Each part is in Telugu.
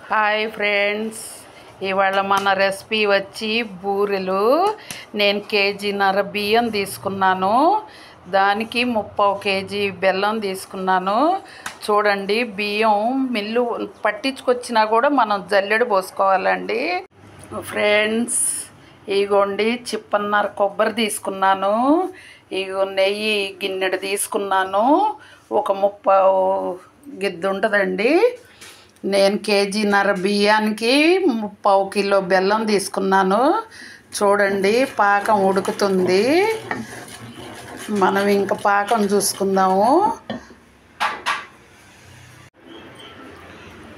హాయ్ ఫ్రెండ్స్, ఇవాళ మన రెసిపీ వచ్చి బూరెలు. నేను కేజీన్నర బియ్యం తీసుకున్నాను, దానికి 3/4 కేజీ బెల్లం తీసుకున్నాను. చూడండి, బియ్యం మిల్లు పట్టించుకొచ్చినా కూడా మనం జల్లెడ పోసుకోవాలండి. ఫ్రెండ్స్, ఇగోండి చిప్పన్నర కొబ్బరి తీసుకున్నాను. ఇగో నెయ్యి గిన్నెడు తీసుకున్నాను. ఒక 3/4 గిద్ద ఉంటుందండి. నేను కేజీన్నర బియ్యానికి 3/4 కిలో బెల్లం తీసుకున్నాను. చూడండి, పాకం ఉడుకుతుంది. మనం ఇంకా పాకం చూసుకుందాము.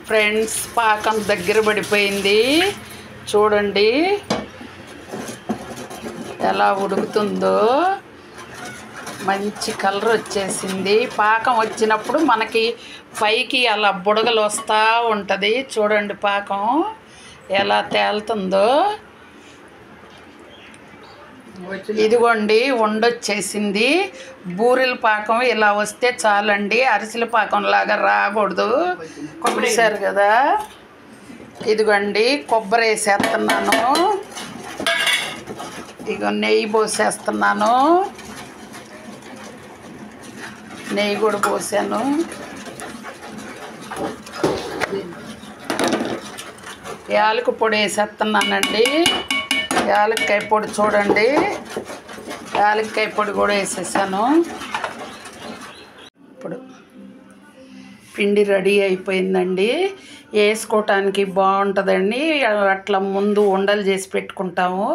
ఫ్రెండ్స్, పాకం దగ్గర పడిపోయింది. చూడండి ఎలా ఉడుకుతుందో. మంచి కలర్ వచ్చేసింది. పాకం వచ్చినప్పుడు మనకి పైకి అలా బుడగలు వస్తూ ఉంటుంది. చూడండి పాకం ఎలా తేలుతుందో. ఇదిగోండి, ఉండొచ్చేసింది. బూరెల పాకం ఇలా వస్తే చాలండి, అరిసెల పాకం లాగా రాకూడదు. చూసారు కదా. ఇదిగోండి, కొబ్బరి వేసేస్తున్నాను. ఇగో నెయ్యి పోసేస్తున్నాను. నెయ్యి కూడా పోసాను. యాలక పొడి వేసేస్తున్నానండి. యాలక్కాయ పొడి చూడండి, యాలక్కాయ పొడి కూడా వేసేసాను. ఇప్పుడు పిండి రెడీ అయిపోయిందండి. వేసుకోవటానికి బాగుంటుందండి. అట్లా ముందు ఉండలు చేసి పెట్టుకుంటాము.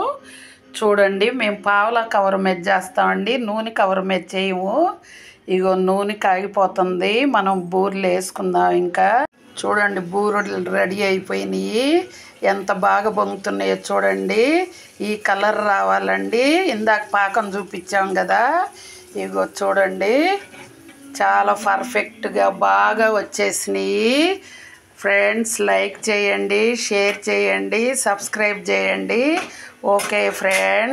చూడండి, మేము పావలా కవర్ మీద చేస్తామండి, నూనె కవర్ మీద చేయము. ఇగో నూనె కాగిపోతుంది. మనం బూరెలు వేసుకుందాం. ఇంకా చూడండి, బూరెలు రెడీ అయిపోయినాయి. ఎంత బాగా పొంగుతున్నాయో చూడండి. ఈ కలర్ రావాలండి. ఇందాక పాకం చూపించాం కదా. ఇగో చూడండి, చాలా పర్ఫెక్ట్గా బాగా వచ్చేసినాయి. ఫ్రెండ్స్, లైక్ చేయండి, షేర్ చేయండి, సబ్స్క్రైబ్ చేయండి. Okay friends.